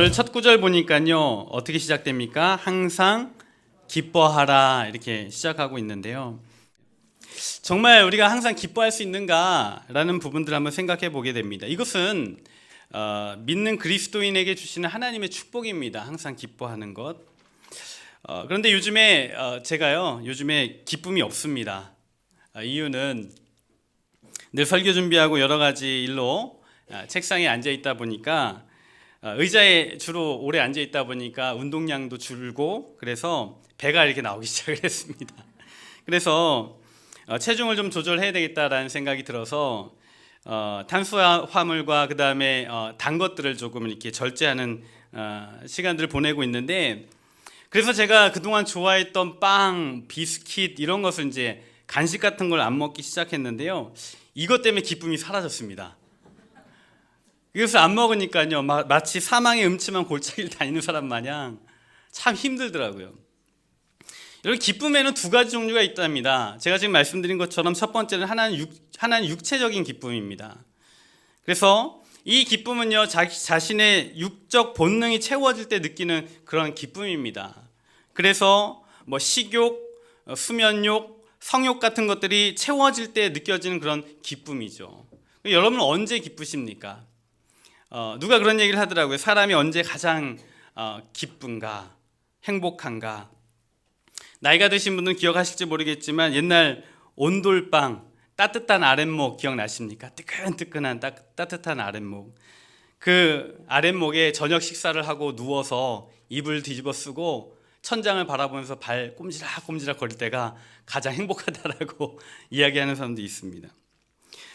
오늘 첫 구절 보니까요, 어떻게 시작됩니까? 항상 기뻐하라, 이렇게 시작하고 있는데요. 정말 우리가 항상 기뻐할 수 있는가라는 부분들을 한번 생각해 보게 됩니다. 이것은 믿는 그리스도인에게 주시는 하나님의 축복입니다. 항상 기뻐하는 것. 그런데 제가요 요즘에 기쁨이 없습니다. 이유는 늘 설교 준비하고 여러 가지 일로 책상에 앉아 있다 보니까, 의자에 주로 오래 앉아 있다 보니까 운동량도 줄고, 그래서 배가 이렇게 나오기 시작을 했습니다. 그래서 체중을 좀 조절해야 되겠다라는 생각이 들어서 탄수화물과 그 다음에 단 것들을 조금 이렇게 절제하는 시간들을 보내고 있는데, 그래서 제가 그동안 좋아했던 빵, 비스킷 이런 것을 이제 간식 같은 걸 안 먹기 시작했는데요. 이것 때문에 기쁨이 사라졌습니다. 이것을 안 먹으니까요, 마치 사망의 음침한 골짜기를 다니는 사람 마냥 참 힘들더라고요. 여러분, 기쁨에는 두 가지 종류가 있답니다. 제가 지금 말씀드린 것처럼 첫 번째는 하나는 육체적인 기쁨입니다. 그래서 이 기쁨은요, 자신의 육적 본능이 채워질 때 느끼는 그런 기쁨입니다. 그래서 식욕, 수면욕, 성욕 같은 것들이 채워질 때 느껴지는 그런 기쁨이죠. 여러분은 언제 기쁘십니까? 누가 그런 얘기를 하더라고요. 사람이 언제 가장 기쁜가, 행복한가. 나이가 드신 분들은 기억하실지 모르겠지만, 옛날 온돌빵, 따뜻한 아랫목 기억나십니까? 뜨끈뜨끈한 따뜻한 아랫목. 그 아랫목에 저녁 식사를 하고 누워서 이불 뒤집어 쓰고 천장을 바라보면서 발 꼼지락꼼지락 거릴 때가 가장 행복하다라고 이야기하는 사람도 있습니다.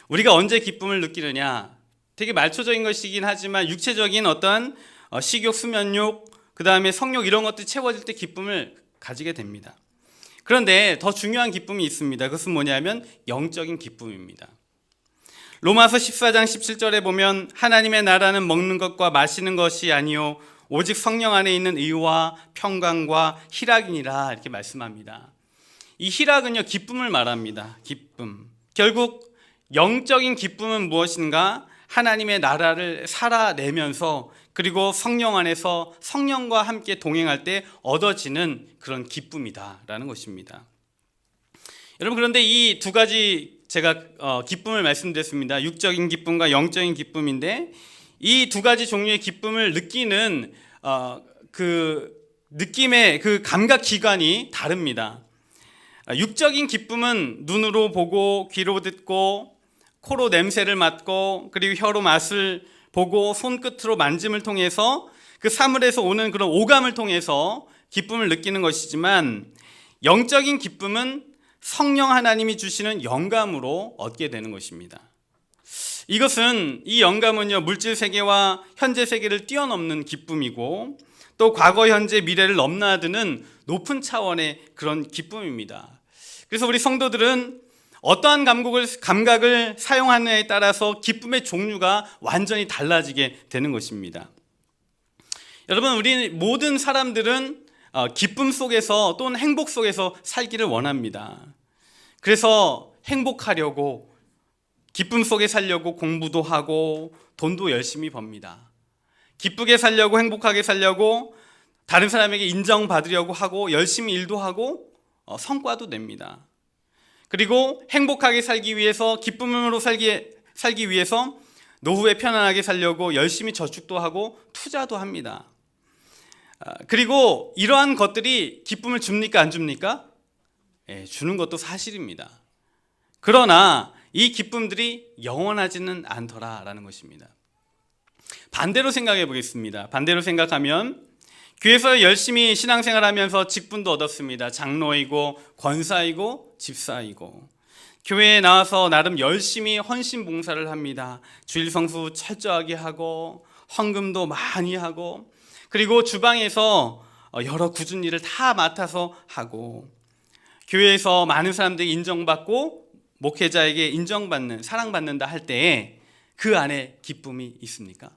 우리가 언제 기쁨을 느끼느냐? 되게 말초적인 것이긴 하지만 육체적인 어떤 식욕, 수면욕, 그 다음에 성욕 이런 것들이 채워질 때 기쁨을 가지게 됩니다. 그런데 더 중요한 기쁨이 있습니다. 그것은 뭐냐면 영적인 기쁨입니다. 로마서 14장 17절에 보면, 하나님의 나라는 먹는 것과 마시는 것이 아니요 오직 성령 안에 있는 의와 평강과 희락이니라, 이렇게 말씀합니다. 이 희락은요, 기쁨을 말합니다. 기쁨. 결국 영적인 기쁨은 무엇인가? 하나님의 나라를 살아내면서, 그리고 성령 안에서 성령과 함께 동행할 때 얻어지는 그런 기쁨이다라는 것입니다. 여러분, 그런데 이 두 가지 제가 기쁨을 말씀드렸습니다. 육적인 기쁨과 영적인 기쁨인데, 이 두 가지 종류의 기쁨을 느끼는 그 느낌의 그 감각 기관이 다릅니다. 육적인 기쁨은 눈으로 보고, 귀로 듣고, 코로 냄새를 맡고, 그리고 혀로 맛을 보고, 손끝으로 만짐을 통해서 그 사물에서 오는 그런 오감을 통해서 기쁨을 느끼는 것이지만, 영적인 기쁨은 성령 하나님이 주시는 영감으로 얻게 되는 것입니다. 이 영감은요, 물질 세계와 현재 세계를 뛰어넘는 기쁨이고, 또 과거, 현재, 미래를 넘나드는 높은 차원의 그런 기쁨입니다. 그래서 우리 성도들은 어떠한 감각을 사용하느냐에 따라서 기쁨의 종류가 완전히 달라지게 되는 것입니다. 여러분, 우리 모든 사람들은 기쁨 속에서 또는 행복 속에서 살기를 원합니다. 그래서 행복하려고, 기쁨 속에 살려고 공부도 하고 돈도 열심히 법니다. 기쁘게 살려고, 행복하게 살려고, 다른 사람에게 인정받으려고 하고 열심히 일도 하고 성과도 냅니다. 그리고 행복하게 살기 위해서, 기쁨으로 살기 위해서 노후에 편안하게 살려고 열심히 저축도 하고 투자도 합니다. 그리고 이러한 것들이 기쁨을 줍니까, 안 줍니까? 주는 것도 사실입니다. 그러나 이 기쁨들이 영원하지는 않더라라는 것입니다. 반대로 생각해 보겠습니다. 반대로 생각하면, 교회에서 열심히 신앙생활하면서 직분도 얻었습니다. 장로이고 권사이고 집사이고, 교회에 나와서 나름 열심히 헌신 봉사를 합니다. 주일 성수 철저하게 하고 헌금도 많이 하고, 그리고 주방에서 여러 굳은 일을 다 맡아서 하고, 교회에서 많은 사람들이 인정받고 목회자에게 인정받는, 사랑받는다 할 때에 그 안에 기쁨이 있습니까?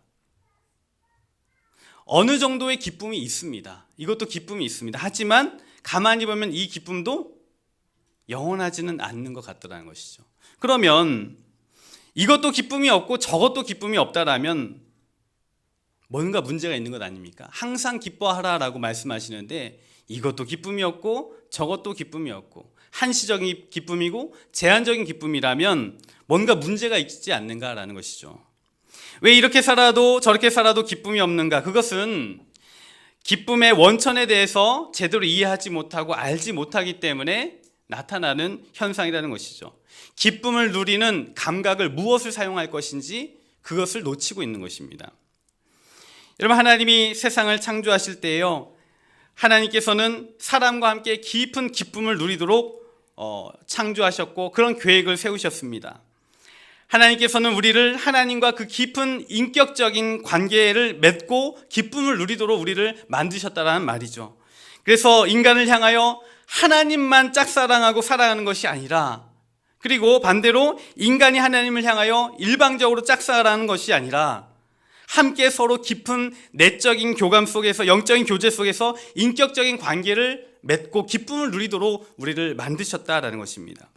어느 정도의 기쁨이 있습니다. 이것도 기쁨이 있습니다. 하지만 가만히 보면 이 기쁨도 영원하지는 않는 것 같다는 것이죠. 그러면 이것도 기쁨이 없고 저것도 기쁨이 없다라면 뭔가 문제가 있는 것 아닙니까? 항상 기뻐하라라고 말씀하시는데 이것도 기쁨이었고 저것도 기쁨이었고 한시적인 기쁨이고 제한적인 기쁨이라면 뭔가 문제가 있지 않는가라는 것이죠. 왜 이렇게 살아도 저렇게 살아도 기쁨이 없는가? 그것은 기쁨의 원천에 대해서 제대로 이해하지 못하고 알지 못하기 때문에 나타나는 현상이라는 것이죠. 기쁨을 누리는 감각을 무엇을 사용할 것인지 그것을 놓치고 있는 것입니다. 여러분, 하나님이 세상을 창조하실 때요, 하나님께서는 사람과 함께 깊은 기쁨을 누리도록 창조하셨고 그런 계획을 세우셨습니다. 하나님께서는 우리를 하나님과 그 깊은 인격적인 관계를 맺고 기쁨을 누리도록 우리를 만드셨다라는 말이죠. 그래서 인간을 향하여 하나님만 짝사랑하고 사랑하는 것이 아니라, 그리고 반대로 인간이 하나님을 향하여 일방적으로 짝사랑하는 것이 아니라 함께 서로 깊은 내적인 교감 속에서, 영적인 교제 속에서 인격적인 관계를 맺고 기쁨을 누리도록 우리를 만드셨다라는 것입니다.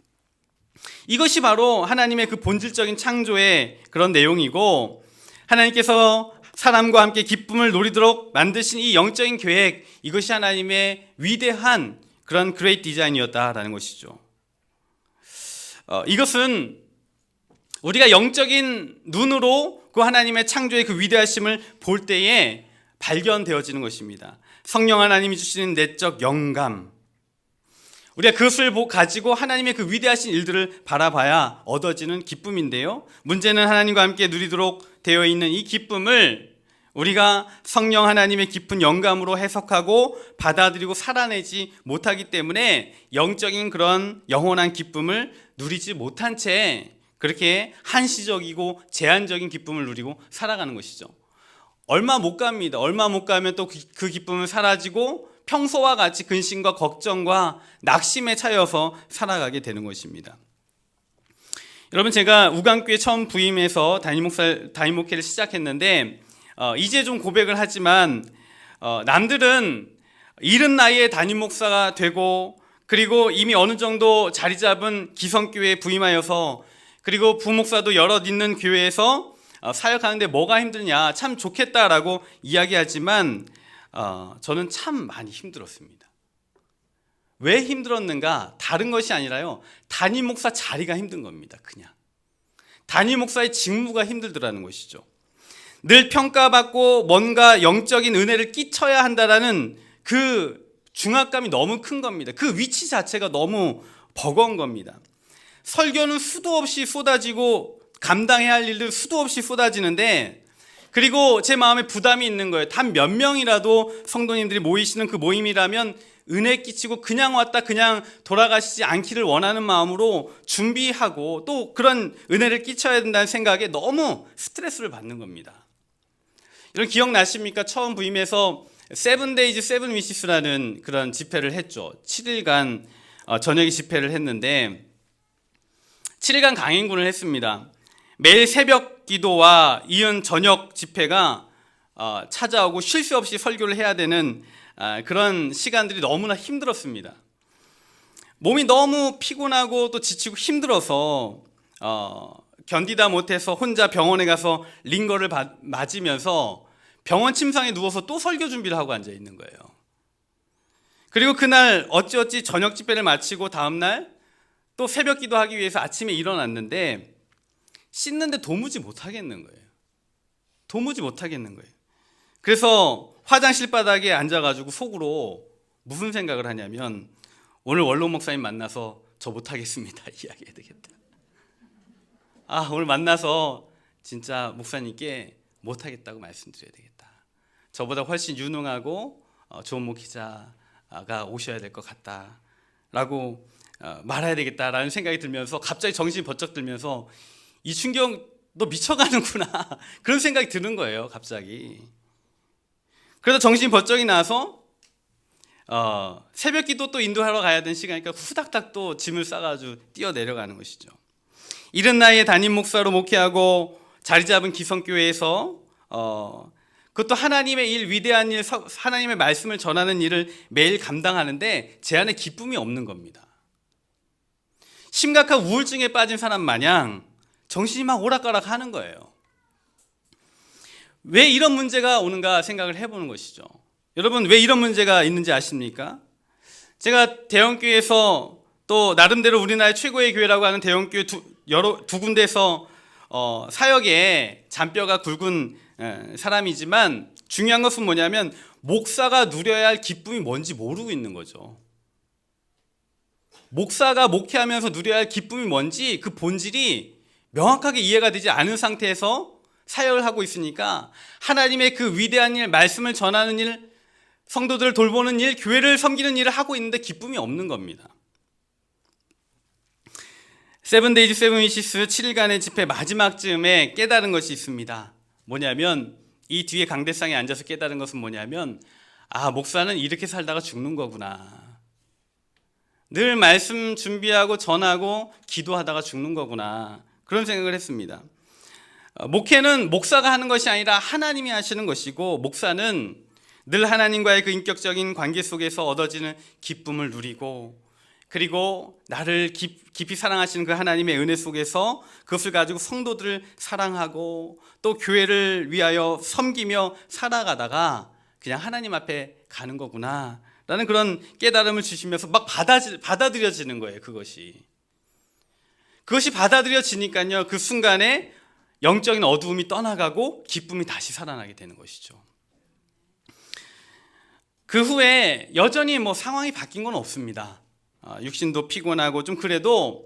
이것이 바로 하나님의 그 본질적인 창조의 그런 내용이고, 하나님께서 사람과 함께 기쁨을 누리도록 만드신 이 영적인 계획, 이것이 하나님의 위대한 그런 그레이트 디자인이었다라는 것이죠. 이것은 우리가 영적인 눈으로 그 하나님의 창조의 그 위대하심을 볼 때에 발견되어지는 것입니다. 성령 하나님이 주시는 내적 영감, 우리가 그것을 가지고 하나님의 그 위대하신 일들을 바라봐야 얻어지는 기쁨인데요, 문제는 하나님과 함께 누리도록 되어 있는 이 기쁨을 우리가 성령 하나님의 깊은 영감으로 해석하고 받아들이고 살아내지 못하기 때문에 영적인 그런 영원한 기쁨을 누리지 못한 채 그렇게 한시적이고 제한적인 기쁨을 누리고 살아가는 것이죠. 얼마 못 갑니다. 얼마 못 가면 또 그 기쁨은 사라지고 평소와 같이 근심과 걱정과 낙심에 차여서 살아가게 되는 것입니다. 여러분, 제가 우강교회 처음 부임해서 담임 목회를 시작했는데 이제 좀 고백을 하지만 남들은 이른 나이에 담임 목사가 되고 그리고 이미 어느 정도 자리 잡은 기성교회에 부임하여서 그리고 부목사도 여럿 있는 교회에서 사역하는데 뭐가 힘드냐, 참 좋겠다라고 이야기하지만 저는 참 많이 힘들었습니다. 왜 힘들었는가? 다른 것이 아니라요, 담임 목사 자리가 힘든 겁니다. 그냥 담임 목사의 직무가 힘들더라는 것이죠. 늘 평가받고 뭔가 영적인 은혜를 끼쳐야 한다라는 그 중압감이 너무 큰 겁니다. 그 위치 자체가 너무 버거운 겁니다. 설교는 수도 없이 쏟아지고 감당해야 할 일들 수도 없이 쏟아지는데, 그리고 제 마음에 부담이 있는 거예요. 단 몇 명이라도 성도님들이 모이시는 그 모임이라면 은혜 끼치고 그냥 왔다 그냥 돌아가시지 않기를 원하는 마음으로 준비하고 또 그런 은혜를 끼쳐야 된다는 생각에 너무 스트레스를 받는 겁니다. 여러분, 기억나십니까? 처음 부임해서 세븐데이즈 세븐위시스라는 그런 집회를 했죠. 7일간 저녁에 집회를 했는데 7일간 강행군을 했습니다. 매일 새벽 기도와 이은 저녁 집회가 찾아오고 쉴 새 없이 설교를 해야 되는 그런 시간들이 너무나 힘들었습니다. 몸이 너무 피곤하고 또 지치고 힘들어서 견디다 못해서 혼자 병원에 가서 링거를 맞으면서 병원 침상에 누워서 또 설교 준비를 하고 앉아 있는 거예요. 그리고 그날 어찌어찌 저녁 집회를 마치고 다음날 또 새벽 기도하기 위해서 아침에 일어났는데 씻는데 도무지 못하겠는 거예요. 도무지 못하겠는 거예요. 그래서 화장실 바닥에 앉아가지고 속으로 무슨 생각을 하냐면, 오늘 원로 목사님 만나서 저 못하겠습니다 이야기해야 되겠다. 오늘 만나서 진짜 목사님께 못하겠다고 말씀드려야 되겠다. 저보다 훨씬 유능하고 좋은 목회자가 오셔야 될 것 같다 라고 말해야 되겠다라는 생각이 들면서 갑자기 정신이 번쩍 들면서 이춘경 너 미쳐가는구나 그런 생각이 드는 거예요, 갑자기. 그래서 정신이 번쩍이 나서 새벽 기도 또 인도하러 가야 되는 시간이니까 후닥닥 또 짐을 싸가지고 뛰어 내려가는 것이죠. 이른 나이에 담임 목사로 목회하고 자리 잡은 기성교회에서 그것도 하나님의 일, 위대한 일, 하나님의 말씀을 전하는 일을 매일 감당하는데 제 안에 기쁨이 없는 겁니다. 심각한 우울증에 빠진 사람 마냥 정신이 막 오락가락 하는 거예요. 왜 이런 문제가 오는가 생각을 해보는 것이죠. 여러분, 왜 이런 문제가 있는지 아십니까? 제가 대형교회에서 또 나름대로 우리나라의 최고의 교회라고 하는 대형교회 두 군데에서 사역에 잔뼈가 굵은 사람이지만 중요한 것은 뭐냐면 목사가 누려야 할 기쁨이 뭔지 모르고 있는 거죠. 목사가 목회하면서 누려야 할 기쁨이 뭔지 그 본질이 명확하게 이해가 되지 않은 상태에서 사역을 하고 있으니까 하나님의 그 위대한 일, 말씀을 전하는 일, 성도들을 돌보는 일, 교회를 섬기는 일을 하고 있는데 기쁨이 없는 겁니다. 세븐데이즈 세븐위시스 7일간의 집회 마지막 즈음에 깨달은 것이 있습니다. 뭐냐면 이 뒤에 강대상에 앉아서 깨달은 것은 뭐냐면 목사는 이렇게 살다가 죽는 거구나. 늘 말씀 준비하고 전하고 기도하다가 죽는 거구나. 그런 생각을 했습니다. 목회는 목사가 하는 것이 아니라 하나님이 하시는 것이고 목사는 늘 하나님과의 그 인격적인 관계 속에서 얻어지는 기쁨을 누리고 그리고 나를 깊이 사랑하시는 그 하나님의 은혜 속에서 그것을 가지고 성도들을 사랑하고 또 교회를 위하여 섬기며 살아가다가 그냥 하나님 앞에 가는 거구나 라는 그런 깨달음을 주시면서 막 받아들여지는 거예요. 그것이 받아들여지니까요, 그 순간에 영적인 어두움이 떠나가고 기쁨이 다시 살아나게 되는 것이죠. 그 후에 여전히 상황이 바뀐 건 없습니다. 육신도 피곤하고 좀 그래도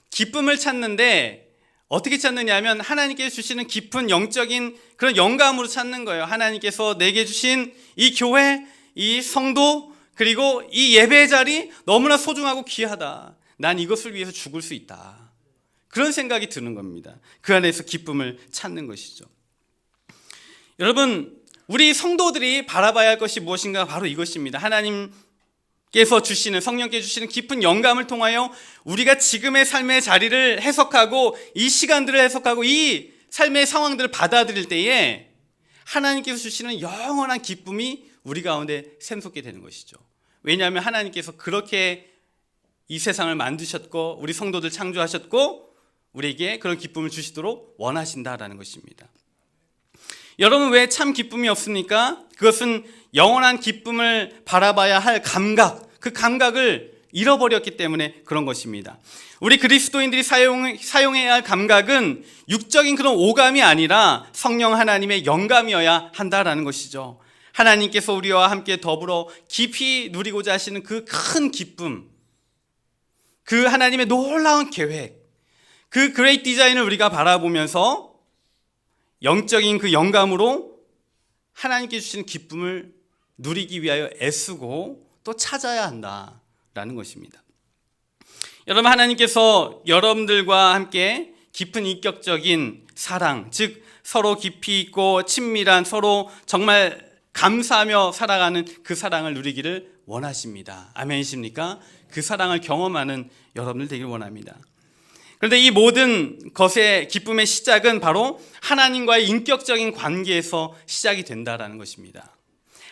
기쁨을 찾는데 어떻게 찾느냐면 하나님께서 주시는 깊은 영적인 그런 영감으로 찾는 거예요. 하나님께서 내게 주신 이 교회, 이 성도, 그리고 이 예배의 자리 너무나 소중하고 귀하다. 난 이것을 위해서 죽을 수 있다. 그런 생각이 드는 겁니다. 그 안에서 기쁨을 찾는 것이죠. 여러분, 우리 성도들이 바라봐야 할 것이 무엇인가 바로 이것입니다. 하나님께서 주시는, 성령께 주시는 깊은 영감을 통하여 우리가 지금의 삶의 자리를 해석하고 이 시간들을 해석하고 이 삶의 상황들을 받아들일 때에 하나님께서 주시는 영원한 기쁨이 우리 가운데 샘솟게 되는 것이죠. 왜냐하면 하나님께서 그렇게 이 세상을 만드셨고 우리 성도들 창조하셨고 우리에게 그런 기쁨을 주시도록 원하신다라는 것입니다. 여러분, 왜 참 기쁨이 없습니까? 그것은 영원한 기쁨을 바라봐야 할 감각, 그 감각을 잃어버렸기 때문에 그런 것입니다. 우리 그리스도인들이 사용해야 할 감각은 육적인 그런 오감이 아니라 성령 하나님의 영감이어야 한다라는 것이죠. 하나님께서 우리와 함께 더불어 깊이 누리고자 하시는 그 큰 기쁨, 그 하나님의 놀라운 계획, 그 그레이트 디자인을 우리가 바라보면서 영적인 그 영감으로 하나님께 주시는 기쁨을 누리기 위하여 애쓰고 또 찾아야 한다라는 것입니다. 여러분, 하나님께서 여러분들과 함께 깊은 인격적인 사랑, 즉 서로 깊이 있고 친밀한, 서로 정말 감사하며 살아가는 그 사랑을 누리기를 원하십니다. 아멘이십니까? 그 사랑을 경험하는 여러분들 되길 원합니다. 그런데 이 모든 것의 기쁨의 시작은 바로 하나님과의 인격적인 관계에서 시작이 된다는 것입니다.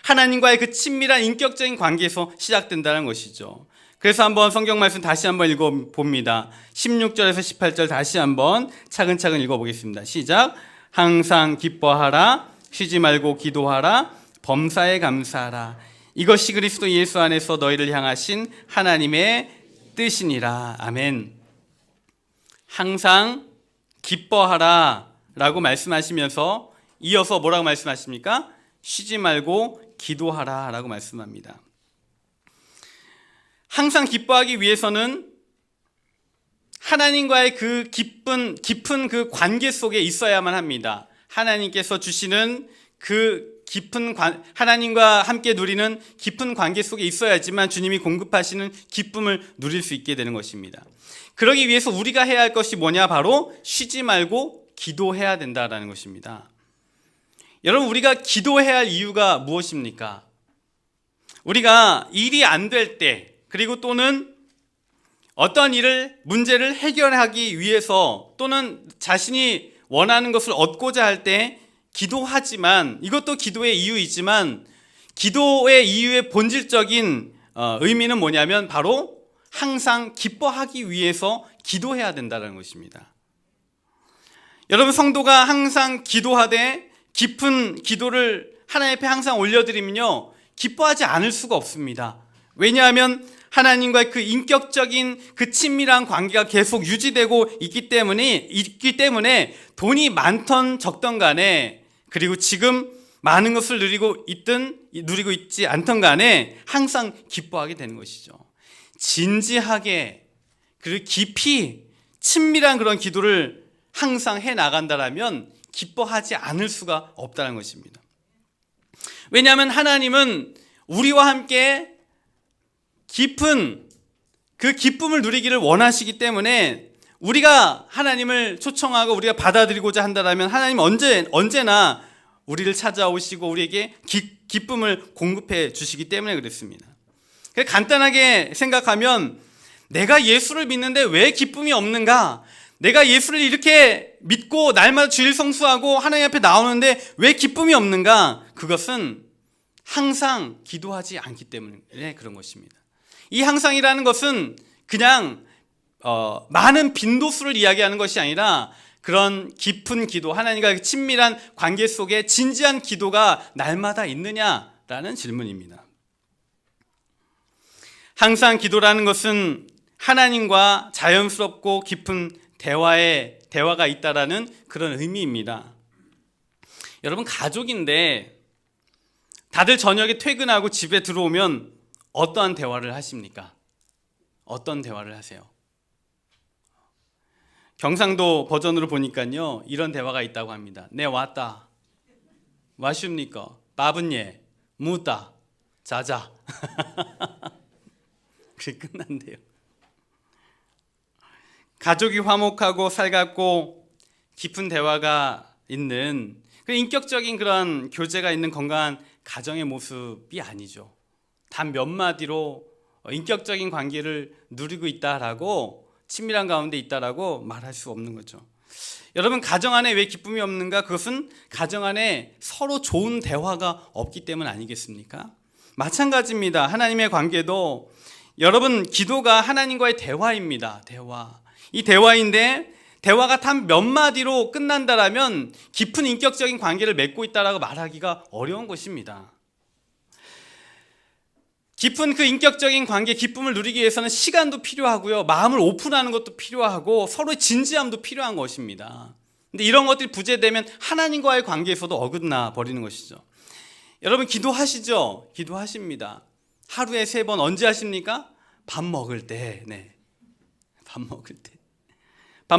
하나님과의 그 친밀한 인격적인 관계에서 시작된다는 것이죠. 그래서 한번 성경 말씀 다시 한번 읽어봅니다. 16절에서 18절 다시 한번 차근차근 읽어보겠습니다. 시작. 항상 기뻐하라, 쉬지 말고 기도하라, 범사에 감사하라. 이것이 그리스도 예수 안에서 너희를 향하신 하나님의 뜻이니라. 아멘. 항상 기뻐하라 라고 말씀하시면서 이어서 뭐라고 말씀하십니까? 쉬지 말고 기도하라 라고 말씀합니다. 항상 기뻐하기 위해서는 하나님과의 그 깊은 그 관계 속에 있어야만 합니다. 하나님께서 주시는 그 하나님과 함께 누리는 깊은 관계 속에 있어야지만 주님이 공급하시는 기쁨을 누릴 수 있게 되는 것입니다. 그러기 위해서 우리가 해야 할 것이 뭐냐? 바로 쉬지 말고 기도해야 된다라는 것입니다. 여러분, 우리가 기도해야 할 이유가 무엇입니까? 우리가 일이 안 될 때, 그리고 또는 어떤 문제를 해결하기 위해서 또는 자신이 원하는 것을 얻고자 할 때 기도하지만, 이것도 기도의 이유이지만 기도의 이유의 본질적인 의미는 뭐냐면 바로 항상 기뻐하기 위해서 기도해야 된다는 것입니다. 여러분, 성도가 항상 기도하되 깊은 기도를 하나님 앞에 항상 올려드리면요, 기뻐하지 않을 수가 없습니다. 왜냐하면 하나님과의 그 인격적인 그 친밀한 관계가 계속 유지되고 있기 때문에 돈이 많던 적던 간에, 그리고 지금 많은 것을 누리고 있지 않던 간에 항상 기뻐하게 되는 것이죠. 진지하게 그리고 깊이 친밀한 그런 기도를 항상 해 나간다라면 기뻐하지 않을 수가 없다는 것입니다. 왜냐하면 하나님은 우리와 함께 깊은 그 기쁨을 누리기를 원하시기 때문에, 우리가 하나님을 초청하고 우리가 받아들이고자 한다면 하나님은 언제나 우리를 찾아오시고 우리에게 기쁨을 공급해 주시기 때문에 그렇습니다. 간단하게 생각하면, 내가 예수를 믿는데 왜 기쁨이 없는가? 내가 예수를 이렇게 믿고 날마다 주일 성수하고 하나님 앞에 나오는데 왜 기쁨이 없는가? 그것은 항상 기도하지 않기 때문에 그런 것입니다. 이 항상이라는 것은 그냥 많은 빈도수를 이야기하는 것이 아니라, 그런 깊은 기도, 하나님과 친밀한 관계 속에 진지한 기도가 날마다 있느냐라는 질문입니다. 항상 기도라는 것은 하나님과 자연스럽고 깊은 대화가 있다라는 그런 의미입니다. 여러분, 가족인데 다들 저녁에 퇴근하고 집에 들어오면 어떠한 대화를 하십니까? 어떤 대화를 하세요? 경상도 버전으로 보니까요, 이런 대화가 있다고 합니다. 네, 왔다. 와십니까? 밥은 예. 묻다. 자자. 그게 끝난대요. 가족이 화목하고 살갑고 깊은 대화가 있는 그 인격적인 그런 교제가 있는 건강한 가정의 모습이 아니죠. 단 몇 마디로 인격적인 관계를 누리고 있다라고, 친밀한 가운데 있다라고 말할 수 없는 거죠. 여러분, 가정 안에 왜 기쁨이 없는가? 그것은 가정 안에 서로 좋은 대화가 없기 때문 아니겠습니까? 마찬가지입니다. 하나님의 관계도, 여러분, 기도가 하나님과의 대화입니다. 이 대화인데, 대화가 단 몇 마디로 끝난다라면 깊은 인격적인 관계를 맺고 있다라고 말하기가 어려운 것입니다. 깊은 그 인격적인 관계, 기쁨을 누리기 위해서는 시간도 필요하고요, 마음을 오픈하는 것도 필요하고, 서로의 진지함도 필요한 것입니다. 근데 이런 것들이 부재되면 하나님과의 관계에서도 어긋나 버리는 것이죠. 여러분, 기도하시죠? 기도하십니다. 하루에 3번. 언제 하십니까? 밥 먹을 때. 네. 밥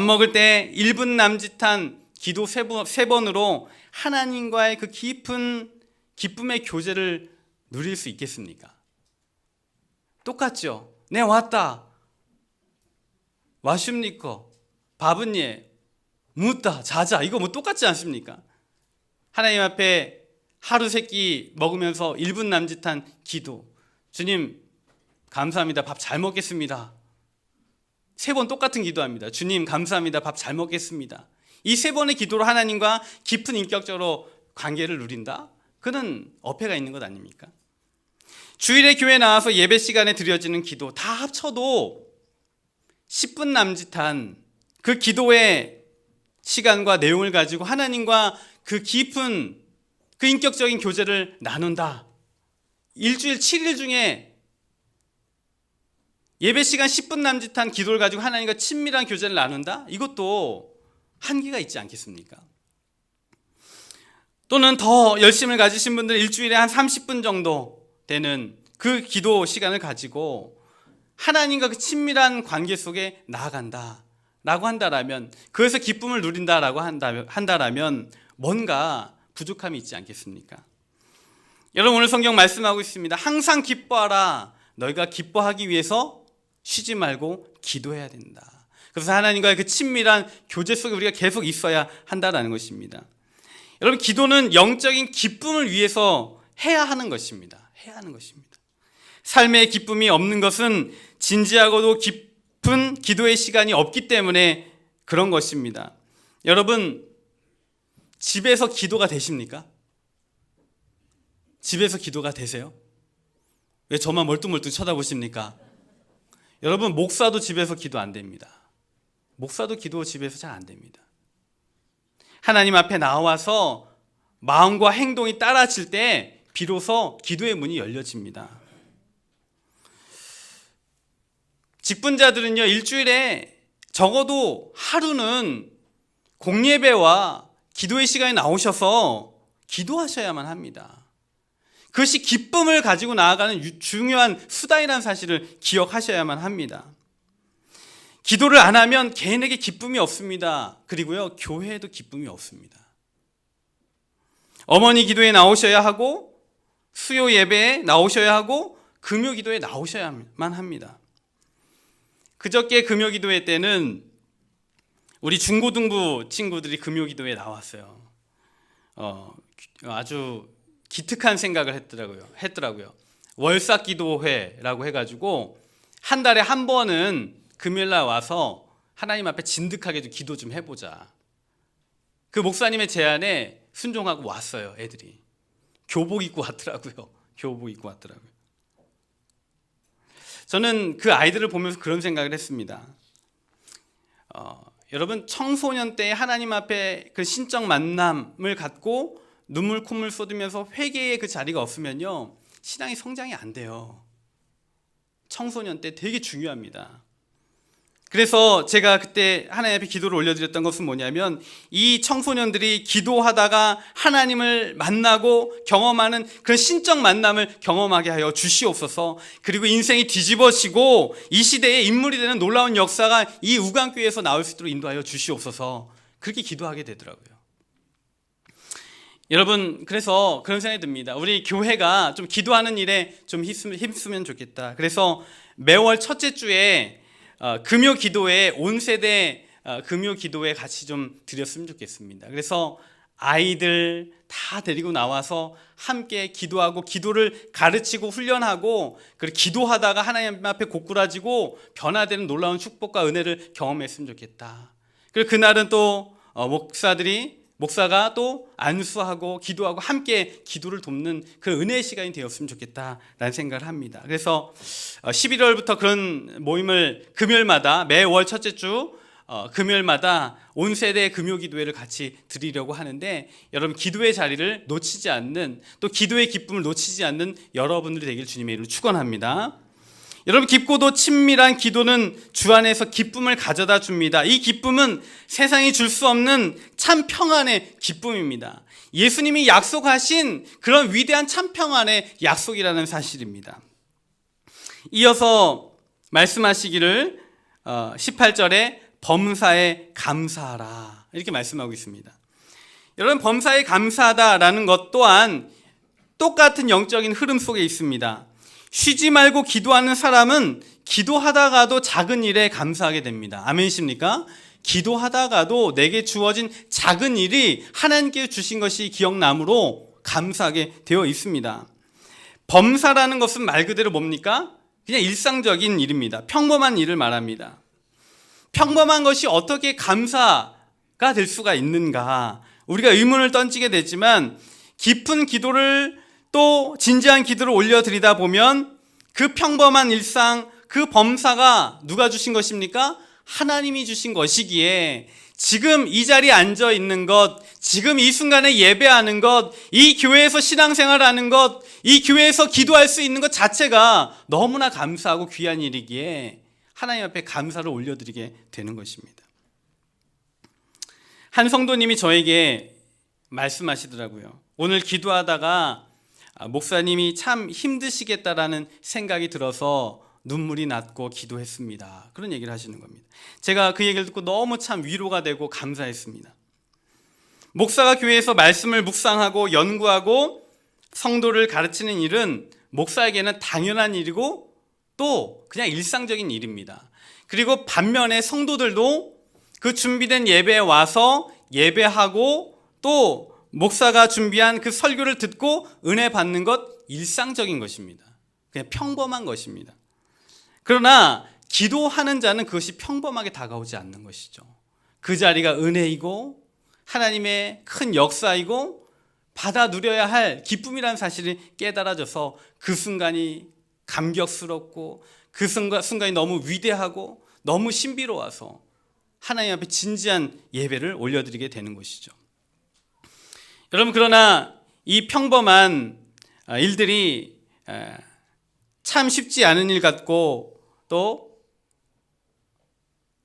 먹을 때 1분 남짓한 기도 3번으로 하나님과의 그 깊은 기쁨의 교제를 누릴 수 있겠습니까? 똑같죠? 네, 왔다. 와십니까? 밥은 예. 묻다. 자자. 이거 뭐 똑같지 않습니까? 하나님 앞에 하루 세끼 먹으면서 1분 남짓한 기도. 주님, 감사합니다. 밥 잘 먹겠습니다. 3번 똑같은 기도합니다. 주님, 감사합니다. 밥 잘 먹겠습니다. 이 3번의 기도로 하나님과 깊은 인격적으로 관계를 누린다? 그는 어폐가 있는 것 아닙니까? 주일에 교회 나와서 예배 시간에 드려지는 기도 다 합쳐도 10분 남짓한 그 기도의 시간과 내용을 가지고 하나님과 그 깊은 그 인격적인 교제를 나눈다. 일주일 7일 중에 예배 시간 10분 남짓한 기도를 가지고 하나님과 친밀한 교제를 나눈다? 이것도 한계가 있지 않겠습니까? 또는 더 열심을 가지신 분들 일주일에 한 30분 정도 되는 그 기도 시간을 가지고 하나님과 그 친밀한 관계 속에 나아간다 라고 한다라면, 그래서 기쁨을 누린다라고 한다라면 뭔가 부족함이 있지 않겠습니까? 여러분, 오늘 성경 말씀하고 있습니다. 항상 기뻐하라. 너희가 기뻐하기 위해서 쉬지 말고 기도해야 된다. 그래서 하나님과의 그 친밀한 교제 속에 우리가 계속 있어야 한다는 것입니다. 여러분, 기도는 영적인 기쁨을 위해서 해야 하는 것입니다. 삶의 기쁨이 없는 것은 진지하고도 깊은 기도의 시간이 없기 때문에 그런 것입니다. 여러분, 집에서 기도가 되십니까? 집에서 기도가 되세요? 왜 저만 멀뚱멀뚱 쳐다보십니까? 여러분, 목사도 집에서 기도 안 됩니다. 목사도 기도 집에서 잘 안 됩니다. 하나님 앞에 나와서 마음과 행동이 따라질 때 비로소 기도의 문이 열려집니다. 직분자들은요, 일주일에 적어도 하루는 공예배와 기도의 시간에 나오셔서 기도하셔야만 합니다. 그것이 기쁨을 가지고 나아가는 중요한 수단이라는 사실을 기억하셔야만 합니다. 기도를 안 하면 개인에게 기쁨이 없습니다. 그리고요, 교회에도 기쁨이 없습니다. 어머니 기도에 나오셔야 하고, 수요 예배에 나오셔야 하고, 금요 기도에 나오셔야만 합니다. 그저께 금요 기도회 때는 우리 중고등부 친구들이 금요 기도에 나왔어요. 아주 기특한 생각을 했더라고요. 월삭 기도회라고 해가지고 한 달에 한 번은 금요일날 와서 하나님 앞에 진득하게 기도 좀 해보자. 그 목사님의 제안에 순종하고 왔어요. 애들이 교복 입고 왔더라고요. 저는 그 아이들을 보면서 그런 생각을 했습니다. 여러분, 청소년 때 하나님 앞에 그 신적 만남을 갖고 눈물 콧물 쏟으면서 회개의 그 자리가 없으면요, 신앙이 성장이 안 돼요. 청소년 때 되게 중요합니다. 그래서 제가 그때 하나님 앞에 기도를 올려드렸던 것은 뭐냐면, 이 청소년들이 기도하다가 하나님을 만나고 경험하는 그런 신적 만남을 경험하게 하여 주시옵소서. 그리고 인생이 뒤집어지고 이 시대에 인물이 되는 놀라운 역사가 이 우간교회에서 나올 수 있도록 인도하여 주시옵소서. 그렇게 기도하게 되더라고요. 여러분, 그래서 그런 생각이 듭니다. 우리 교회가 좀 기도하는 일에 좀 힘쓰면 좋겠다. 그래서 매월 첫째 주에 금요 기도회, 온 세대 금요 기도회 같이 좀 드렸으면 좋겠습니다. 그래서 아이들 다 데리고 나와서 함께 기도하고 기도를 가르치고 훈련하고, 그리고 기도하다가 하나님 앞에 고꾸라지고 변화되는 놀라운 축복과 은혜를 경험했으면 좋겠다. 그리고 그날은 또 목사가 또 안수하고 기도하고 함께 기도를 돕는 그 은혜의 시간이 되었으면 좋겠다라는 생각을 합니다. 그래서 11월부터 그런 모임을 금요일마다, 매월 첫째 주 금요일마다 온 세대 금요 기도회를 같이 드리려고 하는데, 여러분 기도의 자리를 놓치지 않는, 또 기도의 기쁨을 놓치지 않는 여러분들이 되길 주님의 이름으로 축원합니다. 여러분, 깊고도 친밀한 기도는 주 안에서 기쁨을 가져다 줍니다. 이 기쁨은 세상이 줄 수 없는 참 평안의 기쁨입니다. 예수님이 약속하신 그런 위대한 참 평안의 약속이라는 사실입니다. 이어서 말씀하시기를 18절에 범사에 감사하라, 이렇게 말씀하고 있습니다. 여러분, 범사에 감사하다라는 것 또한 똑같은 영적인 흐름 속에 있습니다. 쉬지 말고 기도하는 사람은 기도하다가도 작은 일에 감사하게 됩니다. 아멘이십니까? 기도하다가도 내게 주어진 작은 일이 하나님께 주신 것이 기억나므로 감사하게 되어 있습니다. 범사라는 것은 말 그대로 뭡니까? 그냥 일상적인 일입니다. 평범한 일을 말합니다. 평범한 것이 어떻게 감사가 될 수가 있는가? 우리가 의문을 던지게 되지만, 깊은 기도를 또 진지한 기도를 올려드리다 보면 그 평범한 일상, 그 범사가 누가 주신 것입니까? 하나님이 주신 것이기에, 지금 이 자리에 앉아 있는 것, 지금 이 순간에 예배하는 것, 이 교회에서 신앙생활하는 것, 이 교회에서 기도할 수 있는 것 자체가 너무나 감사하고 귀한 일이기에 하나님 앞에 감사를 올려드리게 되는 것입니다. 한 성도님이 저에게 말씀하시더라고요. 오늘 기도하다가 목사님이 참 힘드시겠다라는 생각이 들어서 눈물이 났고 기도했습니다. 그런 얘기를 하시는 겁니다. 제가 그 얘기를 듣고 너무 참 위로가 되고 감사했습니다. 목사가 교회에서 말씀을 묵상하고 연구하고 성도를 가르치는 일은 목사에게는 당연한 일이고 또 그냥 일상적인 일입니다. 그리고 반면에 성도들도 그 준비된 예배에 와서 예배하고 또 목사가 준비한 그 설교를 듣고 은혜 받는 것, 일상적인 것입니다. 그냥 평범한 것입니다. 그러나 기도하는 자는 그것이 평범하게 다가오지 않는 것이죠. 그 자리가 은혜이고 하나님의 큰 역사이고 받아 누려야 할 기쁨이라는 사실이 깨달아져서 그 순간이 감격스럽고 그 순간이 너무 위대하고 너무 신비로워서 하나님 앞에 진지한 예배를 올려드리게 되는 것이죠. 여러분, 그러나 이 평범한 일들이 참 쉽지 않은 일 같고 또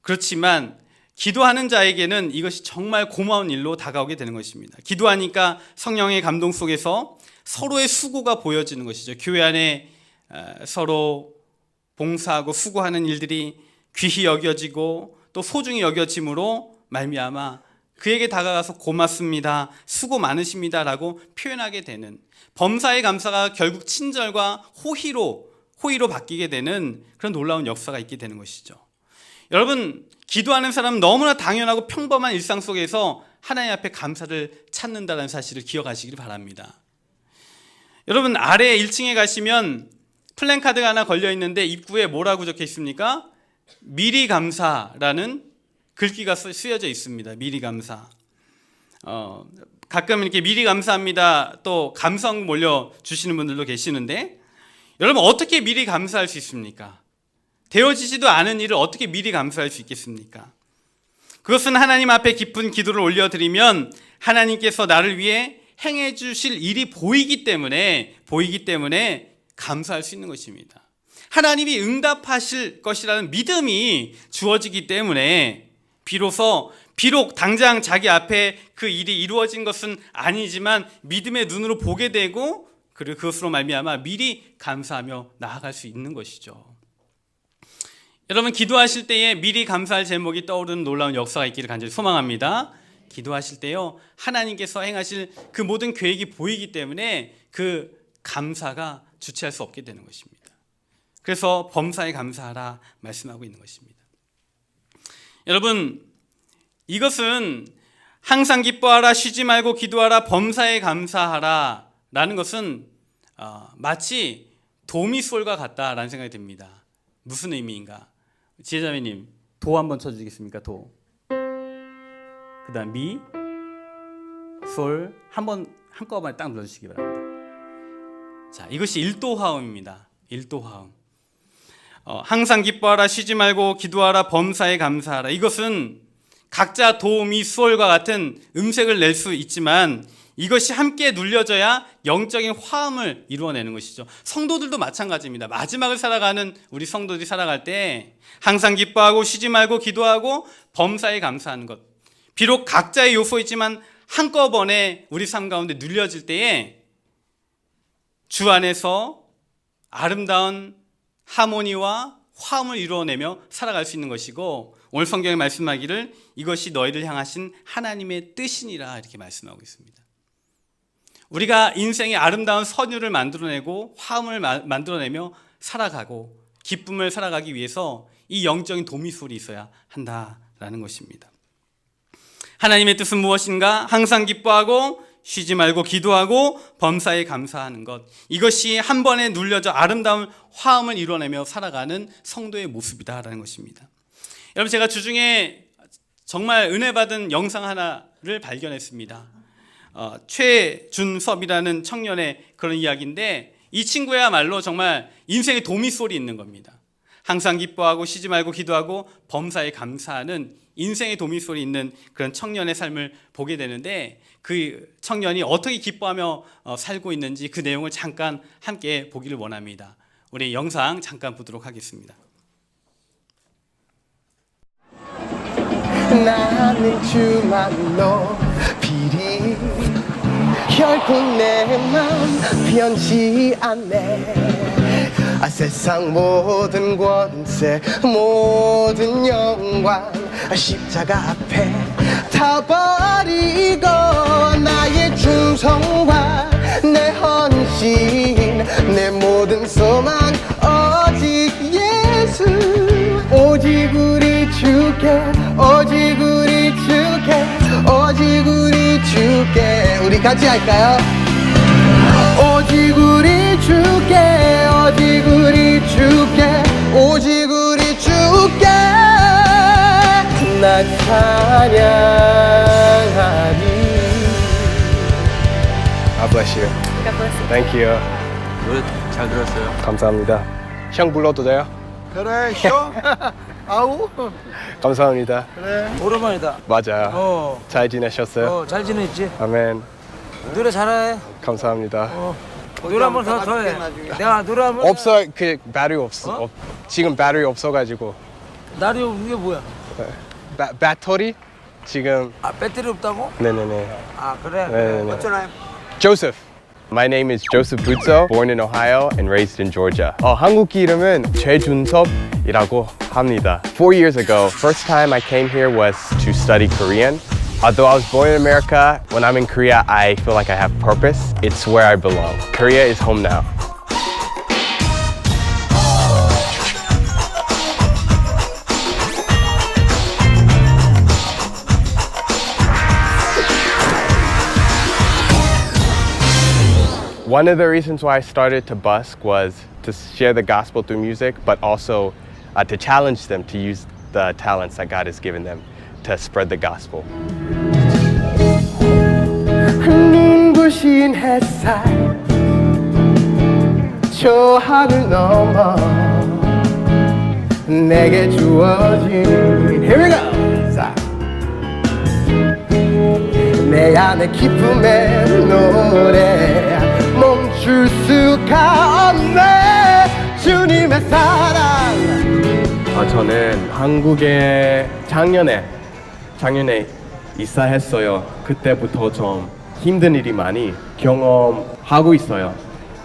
그렇지만 기도하는 자에게는 이것이 정말 고마운 일로 다가오게 되는 것입니다. 기도하니까 성령의 감동 속에서 서로의 수고가 보여지는 것이죠. 교회 안에 서로 봉사하고 수고하는 일들이 귀히 여겨지고 또 소중히 여겨짐으로 말미암아 그에게 다가가서 고맙습니다, 수고 많으십니다 라고 표현하게 되는, 범사의 감사가 결국 친절과 호의로 바뀌게 되는 그런 놀라운 역사가 있게 되는 것이죠. 여러분, 기도하는 사람은 너무나 당연하고 평범한 일상 속에서 하나님 앞에 감사를 찾는다는 사실을 기억하시길 바랍니다. 여러분, 아래 1층에 가시면 플랜카드가 하나 걸려 있는데 입구에 뭐라고 적혀 있습니까? 미리 감사라는 글귀가 쓰여져 있습니다. 미리 감사. 가끔 이렇게 미리 감사합니다, 또 감성 몰려 주시는 분들도 계시는데, 여러분, 어떻게 미리 감사할 수 있습니까? 되어지지도 않은 일을 어떻게 미리 감사할 수 있겠습니까? 그것은 하나님 앞에 깊은 기도를 올려드리면 하나님께서 나를 위해 행해 주실 일이 보이기 때문에 감사할 수 있는 것입니다. 하나님이 응답하실 것이라는 믿음이 주어지기 때문에 비록 당장 자기 앞에 그 일이 이루어진 것은 아니지만 믿음의 눈으로 보게 되고, 그리고 그것으로 말미암아 미리 감사하며 나아갈 수 있는 것이죠. 여러분, 기도하실 때에 미리 감사할 제목이 떠오르는 놀라운 역사가 있기를 간절히 소망합니다. 기도하실 때요, 하나님께서 행하실 그 모든 계획이 보이기 때문에 그 감사가 주체할 수 없게 되는 것입니다. 그래서 범사에 감사하라 말씀하고 있는 것입니다. 여러분, 이것은 항상 기뻐하라, 쉬지 말고 기도하라, 범사에 감사하라 라는 것은 마치 도미솔과 같다라는 생각이 듭니다. 무슨 의미인가? 지혜자매님, 도 한번 쳐주시겠습니까? 도. 그 다음 미, 솔 한꺼번에 딱 눌러주시기 바랍니다. 자, 이것이 1도 화음입니다. 1도 화음. 항상 기뻐하라, 쉬지 말고 기도하라, 범사에 감사하라. 이것은 각자 도, 미, 솔과 같은 음색을 낼 수 있지만 이것이 함께 눌려져야 영적인 화음을 이루어내는 것이죠. 성도들도 마찬가지입니다. 마지막을 살아가는 우리 성도들이 살아갈 때 항상 기뻐하고 쉬지 말고 기도하고 범사에 감사하는 것, 비록 각자의 요소이지만 한꺼번에 우리 삶 가운데 눌려질 때에 주 안에서 아름다운 하모니와 화음을 이루어내며 살아갈 수 있는 것이고, 오늘 성경에 말씀하기를 이것이 너희를 향하신 하나님의 뜻이니라 이렇게 말씀하고 있습니다. 우리가 인생의 아름다운 선율을 만들어내고 화음을 만들어내며 살아가고 기쁨을 살아가기 위해서 이 영적인 도미솔이 있어야 한다라는 것입니다. 하나님의 뜻은 무엇인가? 항상 기뻐하고 쉬지 말고 기도하고 범사에 감사하는 것, 이것이 한 번에 눌려져 아름다운 화음을 이뤄내며 살아가는 성도의 모습이다라는 것입니다. 여러분, 제가 주중에 정말 은혜 받은 영상 하나를 발견했습니다. 최준섭이라는 청년의 그런 이야기인데, 이 친구야말로 정말 인생의 도미솔이 있는 겁니다. 항상 기뻐하고 쉬지 말고 기도하고 범사에 감사하는 인생의 도미솔이 있는 그런 청년의 삶을 보게 되는데, 그 청년이 어떻게 기뻐하며 살고 있는지 그 내용을 잠깐 함께 보기를 원합니다. 우리 영상 잠깐 보도록 하겠습니다. 나는 주만 높이리, 결코 내 맘 변치 않네. 세상 모든 권세 모든 영광 십자가 앞에 다 버리고, 나의 충성과 내 헌신 내 모든 소망 오직 예수, 오직 우리 주께, 오직 우리 주께, 오직 우리 주께. 우리 같이 할까요? 오직 우리 주께, 오직 우리 주께, 오직 우리 주께 나 찬양하리. God bless you. God bless you. Thank you. 노래 잘 들었어요. 감사합니다. 형 불러도 돼요? 그래, 형. 아우. 감사합니다. 그래. 오랜만이다. 맞아요. 잘 지내셨어요? 잘 지냈지? 아멘. 노래 잘해. 감사합니다. 노래 한 번 더 해. 내가 노래 한 번. 없어, 그 배터리 없어. 지금 배터리 없어가지고. 날이 이게 뭐야? 배터리 지금. 아 배터리 없다고? 네네네. 아 그래. 네네네. 어쩌나요? Joseph. My name is Joseph Butzo, born in Ohio and raised in Georgia. 한국 이름은 최준섭이라고 합니다. 4 years ago, first time I came here was to study Korean. Although I was born in America, when I'm in Korea, I feel like I have purpose. It's where I belong. Korea is home now. One of the reasons why I started to busk was to share the gospel through music, but also to challenge them to use the talents that God has given them to spread the gospel. 눈부신 햇살 저 하늘 넘어 내게 주어진 Here we go! 자. 내 안에 기쁨의 노래 멈출 수가 없네 주님의 사랑. 저는 한국에 작년에 이사했어요. 그때부터 좀 힘든 일이 많이 경험하고 있어요.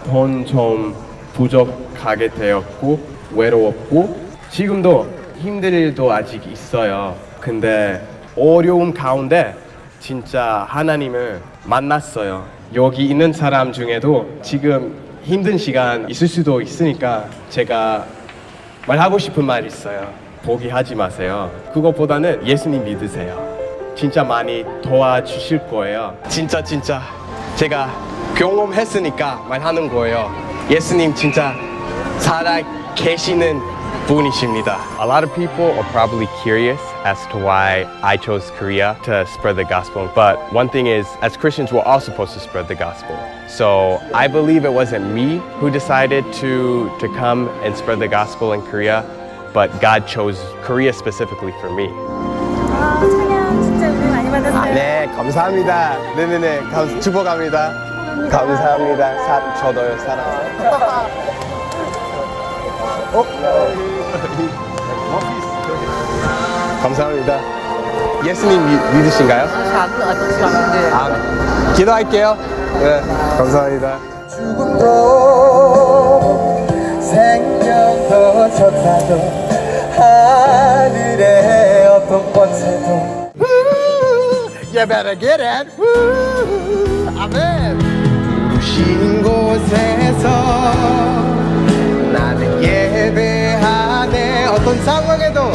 돈 좀 부족하게 되었고 외로웠고 지금도 힘든 일도 아직 있어요. 근데 어려움 가운데 진짜 하나님을 만났어요. 여기 있는 사람 중에도 지금 힘든 시간 있을 수도 있으니까 제가 말하고 싶은 말 있어요. 포기하지 마세요. 그것보다는 예수님 믿으세요. 진짜 많이 도와주실 거예요. 진짜 제가 경험했으니까 말하는 거예요. 예수님 진짜 살아 계시는 분이십니다. A lot of people are probably curious as to why I chose Korea to spread the gospel. But one thing is, as Christians, we're all supposed to spread the gospel. So I believe it wasn't me who decided to come and spread the gospel in Korea, but God chose Korea specifically for me. 찬양 진짜 은혜 많이 받았어요. 네, 감사합니다. 네네네, 축복합니다. 감사합니다. 저도요, 사랑해요. 감사합니다. 예수님 믿으신가요? 기도할게요. 네, 감사합니다. 죽음도 생명도 천사도 하늘의 어떤 권세도 You better get it. 아멘. 부르신 곳에서 나는 예배하네. 어떤 상황에도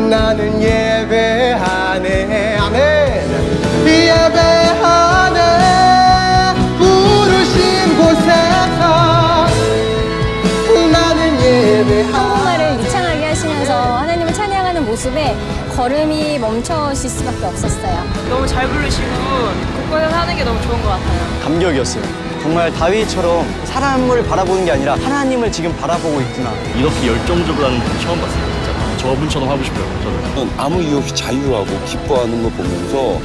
나는 예배하네. 아멘. 예배하네. 부르신 곳에서 나는 예배하네. 한국말을 유창하게 하시면서 하나님을 찬양하는 모습에 걸음이 멈춰질 수밖에 없었어요. 너무 잘 부르시고 곳곳에서 하는 게 너무 좋은 것 같아요. 감격이었어요. 정말 다윗처럼 사람을 바라보는 게 아니라 하나님을 지금 바라보고 있구나. 이렇게 열정적으로 하는 분 처음 봤어요. 진짜 저분처럼 하고 싶어요. 저는 아무 이유 없이 자유하고 기뻐하는 거 보면서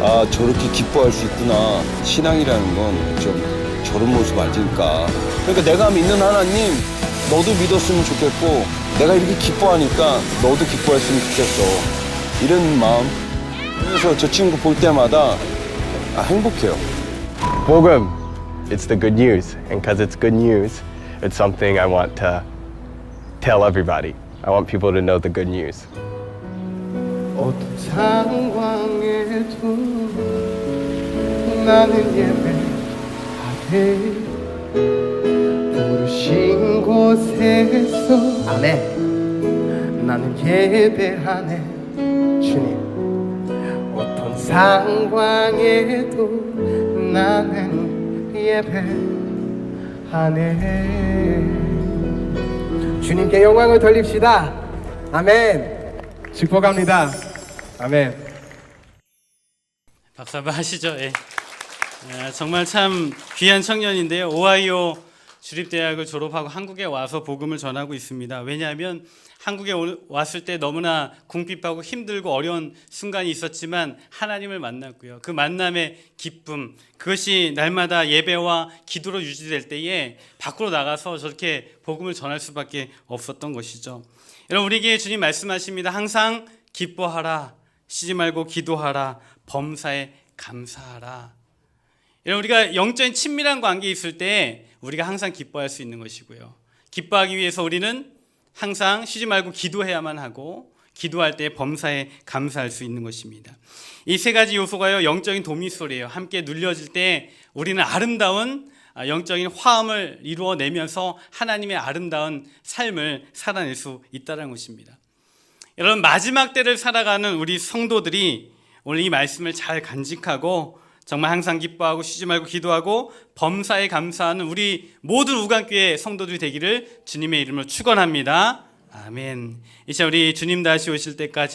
아 저렇게 기뻐할 수 있구나. 신앙이라는 건 좀 저런 모습 아닐까. 그러니까 내가 믿는 하나님 너도 믿었으면 좋겠고 내가 이렇게 기뻐하니까 너도 기뻐했으면 좋겠어. 이런 마음. 그래서 저 친구 볼 때마다 행복해요. 복음, it's the good news, and because it's good news, it's something I want to tell everybody. I want people to know the good news. 어떤 상황에도 나는 예배하네. 부르신 곳에서 아멘. 나는 예배하네. 주님. 어떤 상황에도 나는 예배하네. 주님께 영광을 돌립시다. 아멘. 축복합니다. 아멘. 박수 한번 하시죠. 예. 정말 참 귀한 청년인데요. 오하이오 주립대학을 졸업하고 한국에 와서 복음을 전하고 있습니다. 왜냐하면 한국에 왔을 때 너무나 궁핍하고 힘들고 어려운 순간이 있었지만 하나님을 만났고요. 그 만남의 기쁨, 그것이 날마다 예배와 기도로 유지될 때에 밖으로 나가서 저렇게 복음을 전할 수밖에 없었던 것이죠. 여러분, 우리에게 주님 말씀하십니다. 항상 기뻐하라, 쉬지 말고 기도하라, 범사에 감사하라. 여러분, 우리가 영적인 친밀한 관계에 있을 때 우리가 항상 기뻐할 수 있는 것이고요. 기뻐하기 위해서 우리는 항상 쉬지 말고 기도해야만 하고, 기도할 때 범사에 감사할 수 있는 것입니다. 이 세 가지 요소가요, 영적인 도미솔이에요. 함께 눌려질 때 우리는 아름다운 영적인 화음을 이루어내면서 하나님의 아름다운 삶을 살아낼 수 있다는 것입니다. 여러분, 마지막 때를 살아가는 우리 성도들이 오늘 이 말씀을 잘 간직하고 정말 항상 기뻐하고 쉬지 말고 기도하고 범사에 감사하는 우리 모든 우간교회 성도들이 되기를 주님의 이름으로 축원합니다. 아멘. 이제 우리 주님 다시 오실 때까지